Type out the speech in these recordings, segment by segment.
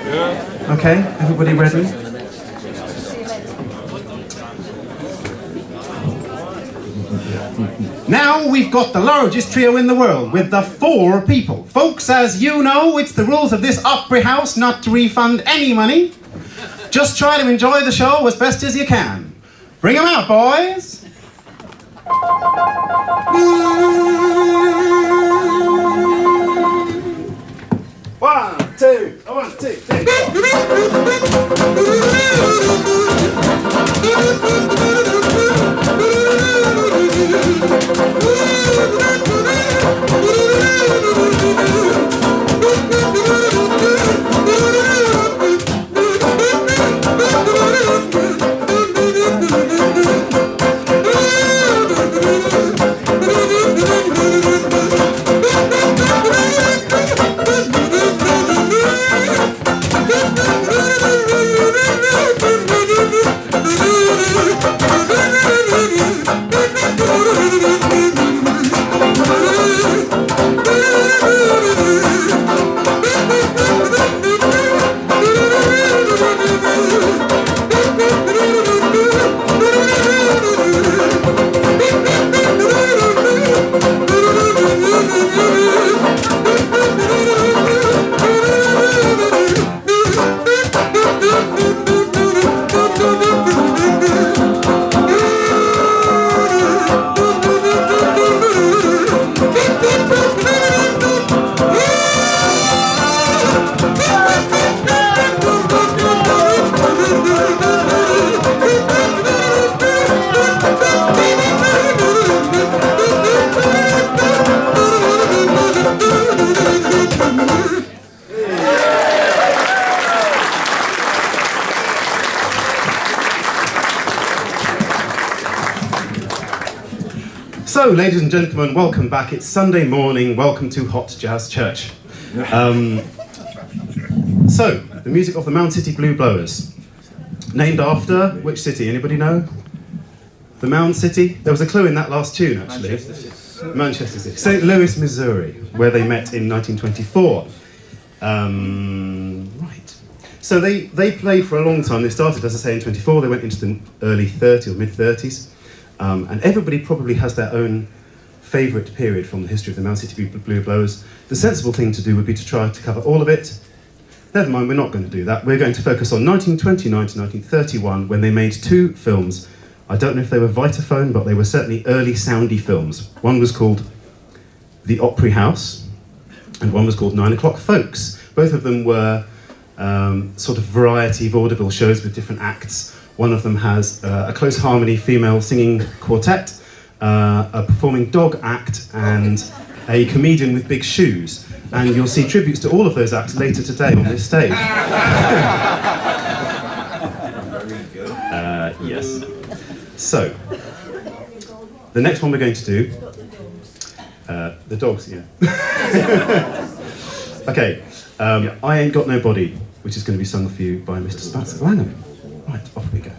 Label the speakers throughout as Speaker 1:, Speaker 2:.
Speaker 1: Okay, everybody ready? Now we've got the largest trio in the world with the 4 people. Folks, as you know, it's the rules of this opera house not to refund any money. Just try to enjoy the show as best as you can. Bring 'em out, boys! One, two, three, So, ladies and gentlemen, welcome back. It's Sunday morning. Welcome to Hot Jazz Church. So, the music of the Mound City Blueblowers. Named after which city? Anybody know? The Mound City? There was a clue in that last tune, actually. Manchester City. St. Louis, Missouri, where they met in 1924. Right. So they played for a long time. They started, as I say, in 24. They went into the early 30s or mid-30s. And everybody probably has their own favourite period from the history of the Mound City Blueblowers. The sensible thing to do would be to try to cover all of it. Never mind, we're not going to do that. We're going to focus on 1929 to 1931, when they made 2 films. I don't know if they were Vitaphone, but they were certainly early soundy films. One was called The Opry House, and one was called 9 O'Clock Folks. Both of them were sort of variety vaudeville shows with different acts. One of them has a close harmony female singing quartet, a performing dog act, and a comedian with big shoes. And you'll see tributes to all of those acts later today on this stage. Yes. So, the next one we're going to do, the dogs, yeah. Okay, I Ain't Got No Body, which is going to be sung for you by Mr. Spats of Langham. Right, off we go.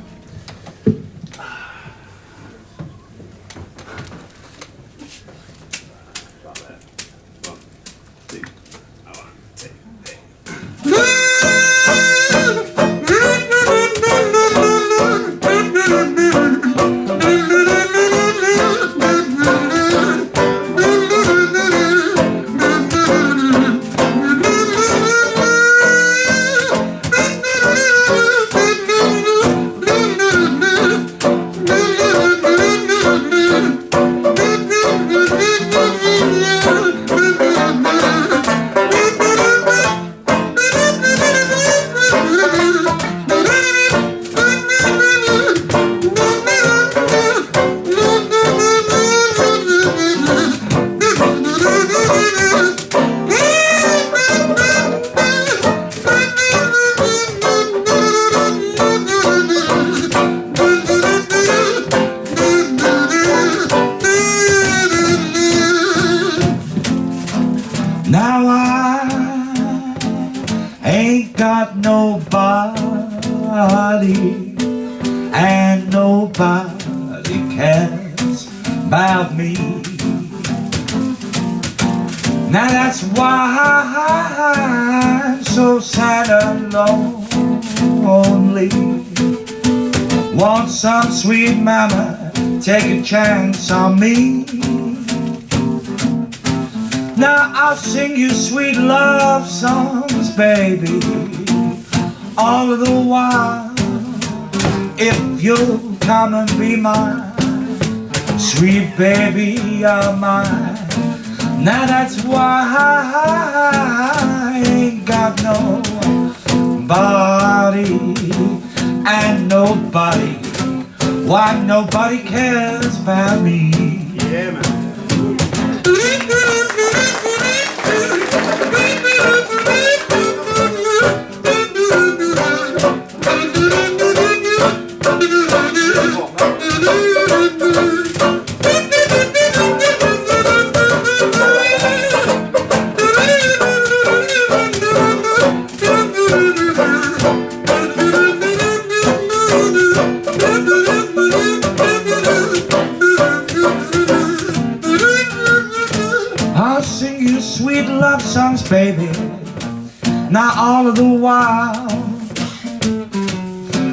Speaker 2: And nobody cares about me. Now that's why I'm so sad and lonely. Want some sweet mama, take a chance on me. Now I'll sing you sweet love songs, baby, all of the while. If you'll come and be mine, sweet baby, you're mine. Now that's why I ain't got nobody and nobody. Why nobody cares about me?
Speaker 1: Yeah, man.
Speaker 2: I'll sing you sweet love songs, baby, now all of the while.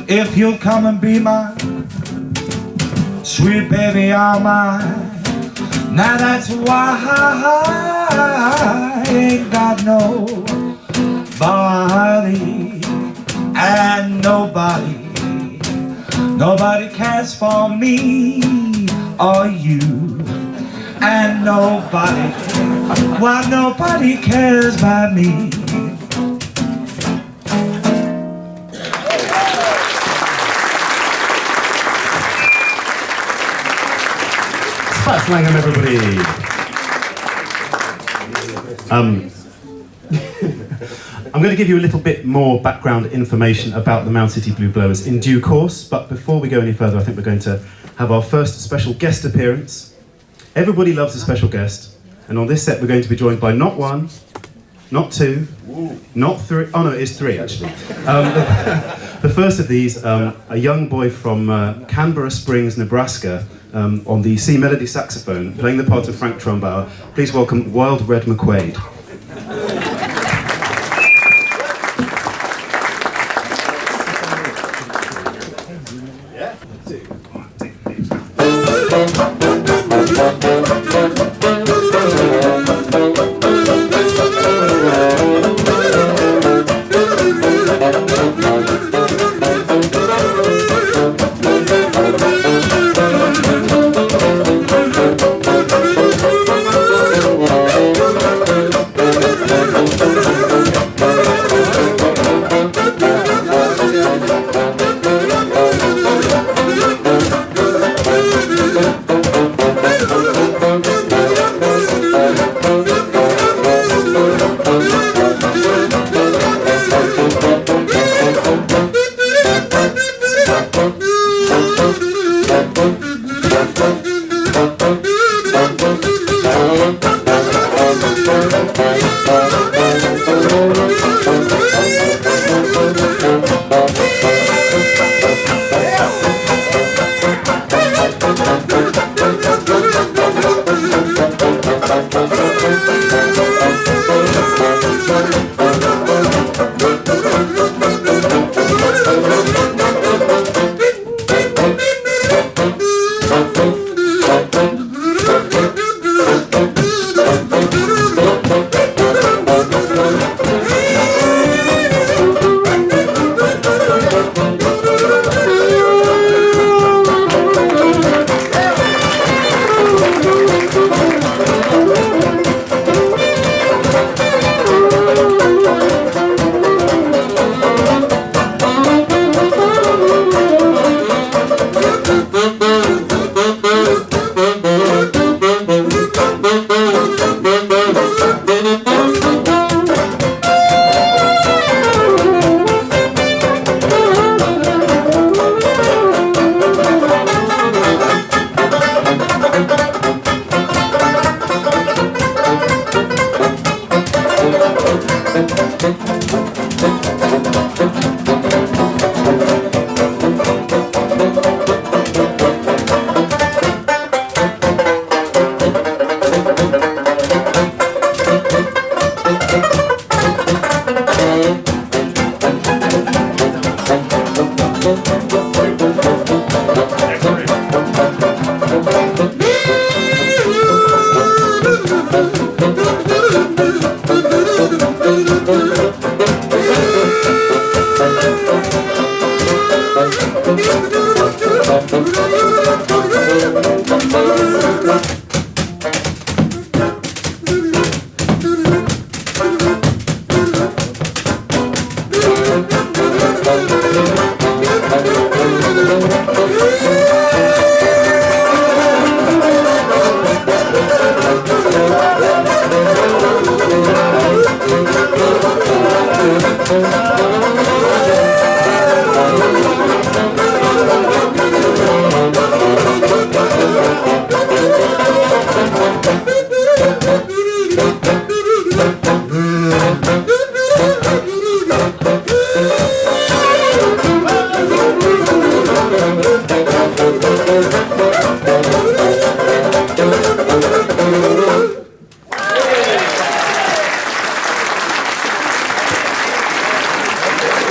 Speaker 2: If you'll come and be mine, sweet baby, you're mine. Now that's why I ain't got nobody and nobody. Nobody cares for me or you. And nobody, why nobody cares about me.
Speaker 1: Spats Langham, everybody. I'm going to give you a little bit more background information about the Mound City Blueblowers in due course, but before we go any further, I think we're going to have our first special guest appearance. Everybody loves a special guest, and on this set we're going to be joined by not one, not two, not three, oh no, it is three actually. The first of these, a young boy from Canberra Springs, Nebraska, on the C melody saxophone, playing the part of Frank Trombauer. Please welcome Wild Red McQuaid.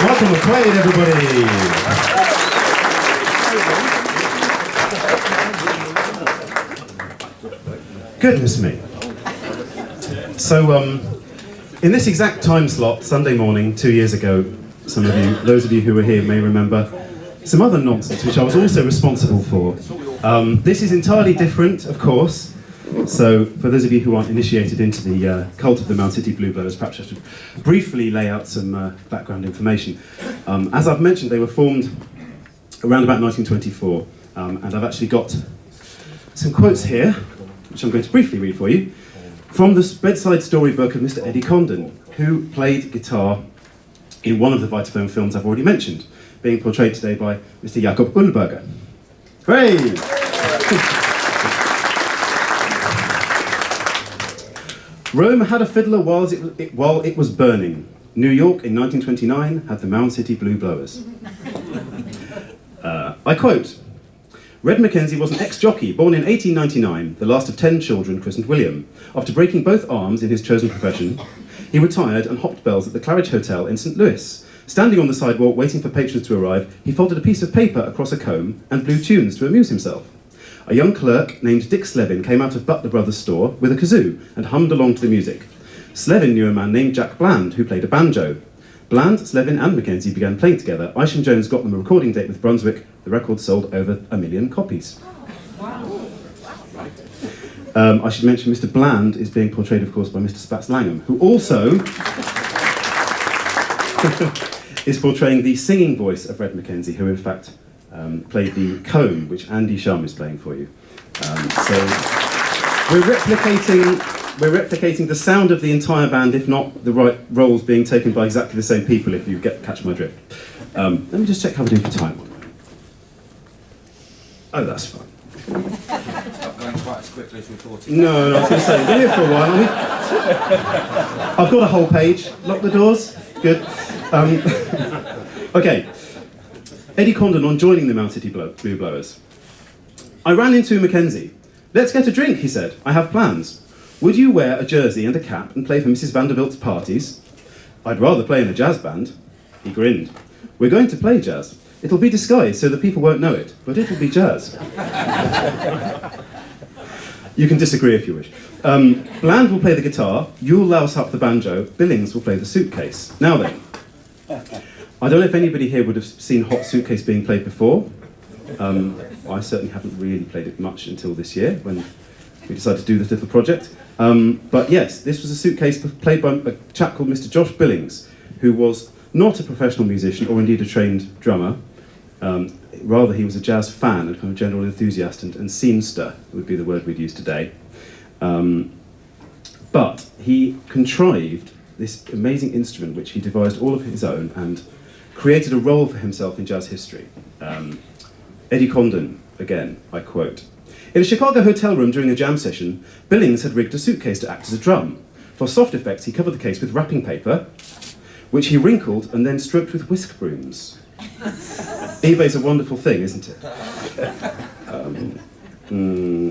Speaker 1: Welcome McQuaid, everybody. Goodness me. So, in this exact time slot, Sunday morning, 2 years ago, those of you who were here may remember some other nonsense which I was also responsible for. This is entirely different, of course. So, for those of you who aren't initiated into the cult of the Mound City Blueblowers, perhaps I should briefly lay out some background information. As I've mentioned, they were formed around about 1924, and I've actually got some quotes here, which I'm going to briefly read for you, from the bedside storybook of Mr. Eddie Condon, who played guitar in one of the Vitaphone films I've already mentioned, being portrayed today by Mr. Jakob Ullberger. Hooray! Rome had a fiddler while it was burning. New York in 1929 had the Mound City Blueblowers. I quote, Red McKenzie was an ex-jockey born in 1899, the last of 10 children christened William. After breaking both arms in his chosen profession, he retired and hopped bells at the Claridge Hotel in St. Louis. Standing on the sidewalk waiting for patrons to arrive, he folded a piece of paper across a comb and blew tunes to amuse himself. A young clerk named Dick Slevin came out of Butler Brothers' store with a kazoo and hummed along to the music. Slevin knew a man named Jack Bland who played a banjo. Bland, Slevin and Mackenzie began playing together. Isham Jones got them a recording date with Brunswick. The record sold over 1 million copies. I should mention Mr. Bland is being portrayed, of course, by Mr. Spats Langham, who also is portraying the singing voice of Red McKenzie, who in fact played the comb, which Andy Schuum is playing for you. So we're replicating the sound of the entire band, if not the right roles being taken by exactly the same people, if you catch my drift. Let me just check how we're doing for time. Oh, that's fine.
Speaker 3: Not going quite as quickly as we thought.
Speaker 1: No, I was going to say, we've been here for a while, haven't we? I've got a whole page. Lock the doors. Good. Okay. Eddie Condon on joining the Mound City Blueblowers. I ran into Mackenzie. Let's get a drink, he said. I have plans. Would you wear a jersey and a cap and play for Mrs. Vanderbilt's parties? I'd rather play in a jazz band. He grinned. We're going to play jazz. It'll be disguised so that people won't know it, but it'll be jazz. You can disagree if you wish. Bland will play the guitar, you'll louse up the banjo, Billings will play the suitcase. Now then, I don't know if anybody here would have seen Hot Suitcase being played before. I certainly haven't really played it much until this year, when we decided to do this little project. But yes, this was a suitcase played by a chap called Mr. Josh Billings, who was not a professional musician or indeed a trained drummer. Rather, he was a jazz fan and kind of general enthusiast and seamster would be the word we'd use today. But he contrived this amazing instrument which he devised all of his own and created a role for himself in jazz history. Eddie Condon, again, I quote, in a Chicago hotel room during a jam session, Billings had rigged a suitcase to act as a drum. For soft effects, he covered the case with wrapping paper, which he wrinkled and then stroked with whisk brooms. eBay's a wonderful thing, isn't it?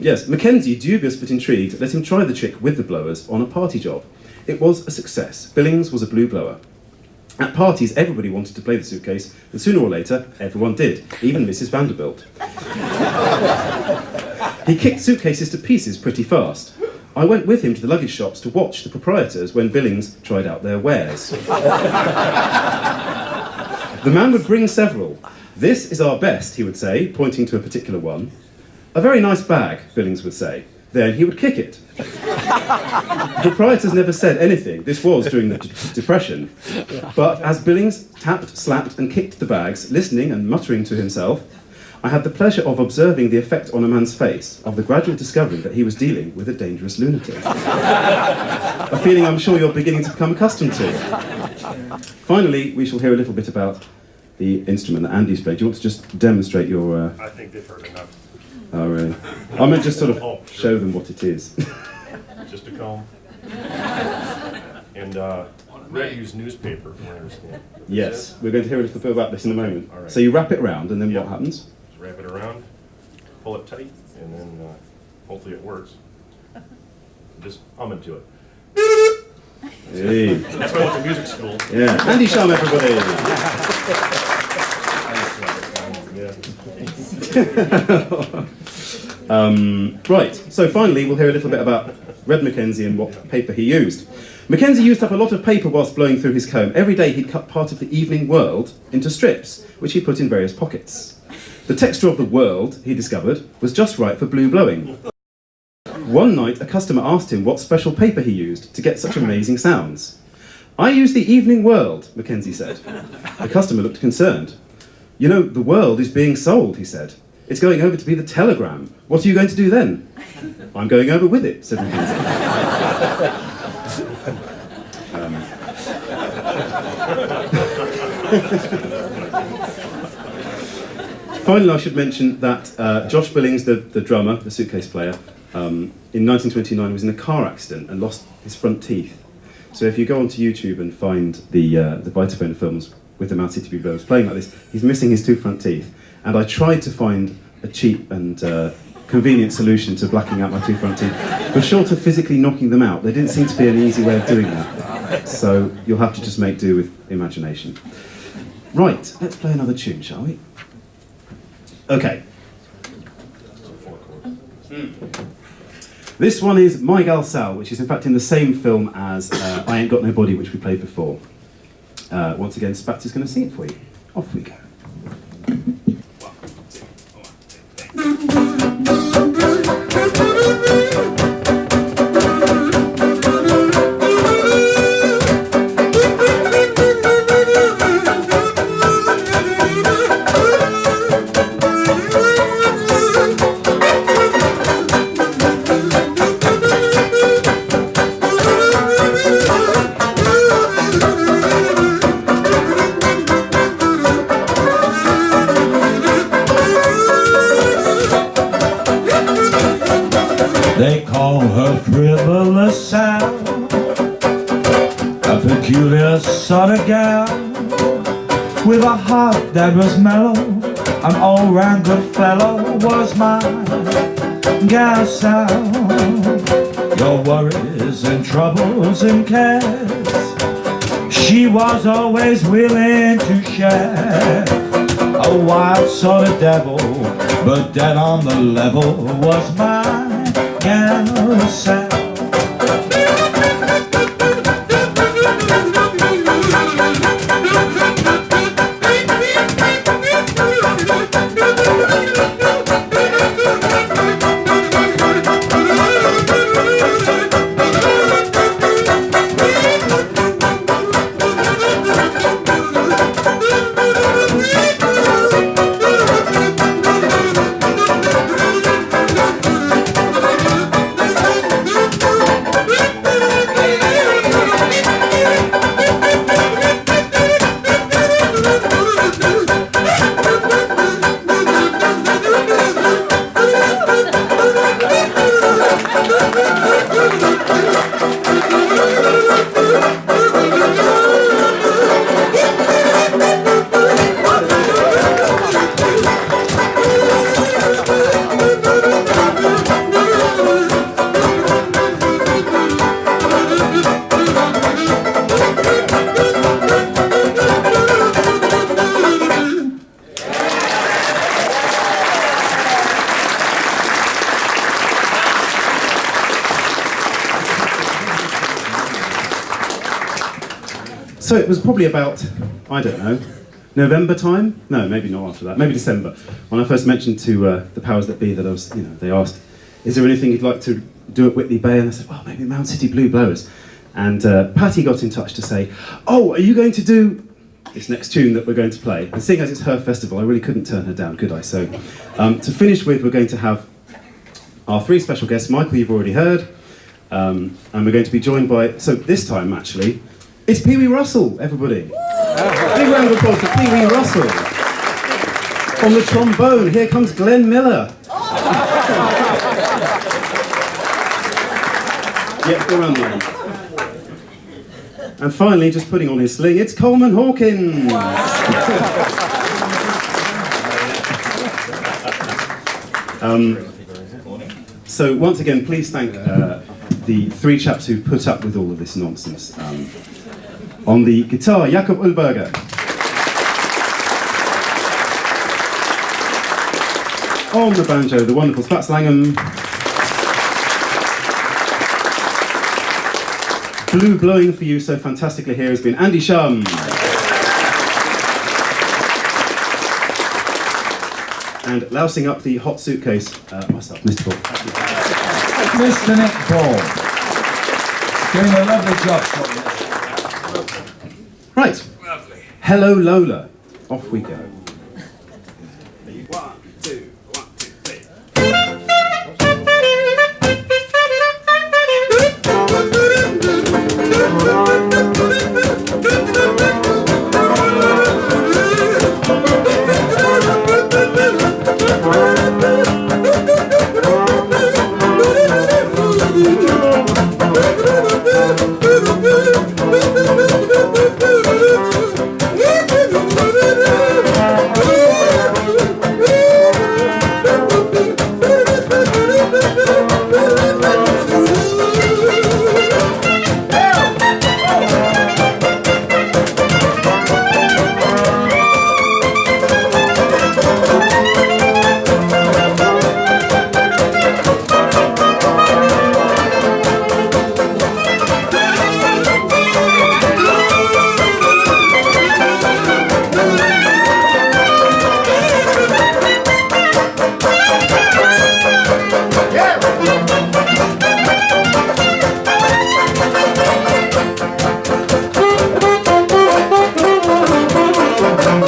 Speaker 1: Yes, Mackenzie, dubious but intrigued, let him try the trick with the blowers on a party job. It was a success. Billings was a blue blower. At parties, everybody wanted to play the suitcase, and sooner or later, everyone did, even Mrs. Vanderbilt. He kicked suitcases to pieces pretty fast. I went with him to the luggage shops to watch the proprietors when Billings tried out their wares. The man would bring several. "This is our best," he would say, pointing to a particular one. "A very nice bag," Billings would say. Then he would kick it. The proprietors never said anything. This was during the Depression. But as Billings tapped, slapped and kicked the bags, listening and muttering to himself, I had the pleasure of observing the effect on a man's face of the gradual discovery that he was dealing with a dangerous lunatic. A feeling I'm sure you're beginning to become accustomed to. Finally, we shall hear a little bit about the instrument that Andy's played. Do you want to just demonstrate your...
Speaker 4: I think they've heard enough.
Speaker 1: Oh, really? I meant just sort of show them what it is.
Speaker 4: Just a comb. And Red used newspaper, from what I understand.
Speaker 1: Yes, we're going to hear a little bit about this in a moment.
Speaker 4: All right.
Speaker 1: So you wrap it round, and then
Speaker 4: Yep.
Speaker 1: what happens?
Speaker 4: Just wrap it around, pull it tight, and then hopefully it works. Just hum into it.
Speaker 1: Hey.
Speaker 4: That's why I went to music school.
Speaker 1: Yeah. Andy Schuum, everybody. Right, so finally we'll hear a little bit about Red McKenzie and what paper he used. Mackenzie used up a lot of paper whilst blowing through his comb. Every day he'd cut part of the Evening World into strips, which he put in various pockets. The texture of the world, he discovered, was just right for blue blowing. One night a customer asked him what special paper he used to get such amazing sounds. "I use the Evening World," Mackenzie said. The customer looked concerned. "You know, the world is being sold," he said. "It's going over to be the Telegram. What are you going to do then?" "I'm going over with it," said Mackenzie. Finally, I should mention that Josh Billings, the drummer, the suitcase player, in 1929 was in a car accident and lost his front teeth. So if you go onto YouTube and find the Vitaphone films with the Mound City Blueblowers playing like this, he's missing his two front teeth. And I tried to find a cheap and convenient solution to blacking out my two front teeth, but short of physically knocking them out, there didn't seem to be an easy way of doing that. So you'll have to just make do with imagination. Right, let's play another tune, shall we? Okay. This one is My Gal Sal, which is in fact in the same film as I Ain't Got No Body, which we played before. Once again, Spats is going to sing it for you. Off we go.
Speaker 2: They call her frivolous Sal, a peculiar sort of gal, with a heart that was mellow, an all-round good fellow was my gal Sal. Your worries and troubles and cares, she was always willing to share. A wild sort of devil, but dead on the level was my gal Sal.
Speaker 1: So it was probably about, I don't know, November time? No, maybe not after that, maybe December. When I first mentioned to the powers that be that I was, they asked, is there anything you'd like to do at Whitley Bay? And I said, well, maybe Mound City Blueblowers. And Patty got in touch to say, oh, are you going to do this next tune that we're going to play? And seeing as it's her festival, I really couldn't turn her down, could I? So to finish with, we're going to have our three special guests. Michael, you've already heard. And we're going to be joined by, so this time actually, it's Pee Wee Russell, everybody. Big round of applause for Pee Wee Russell. On the trombone, here comes Glenn Miller. Yeah, go around there. And finally, just putting on his sling, it's Coleman Hawkins. So once again, please thank the three chaps who put up with all of this nonsense. On the guitar, Jakob Ulberger. On the banjo, the wonderful Spats Langham. Blue blowing for you so fantastically here has been Andy Schuum. And lousing up the hot suitcase, myself, Mr. Paul.
Speaker 2: Mr. Nick Paul. Doing a lovely job for you.
Speaker 1: Right.
Speaker 3: Lovely.
Speaker 1: Hello Lola. Off we go. 1, 2, 1, 2, 3.
Speaker 5: Thank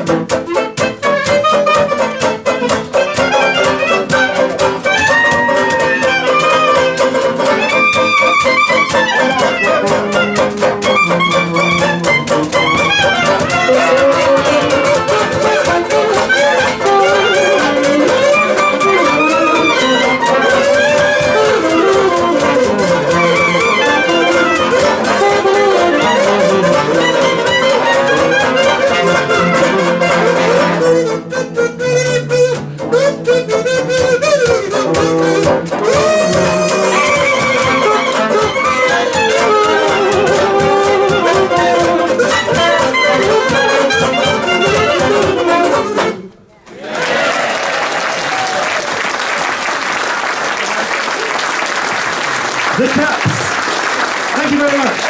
Speaker 5: you.
Speaker 1: The Caps. Thank you very much.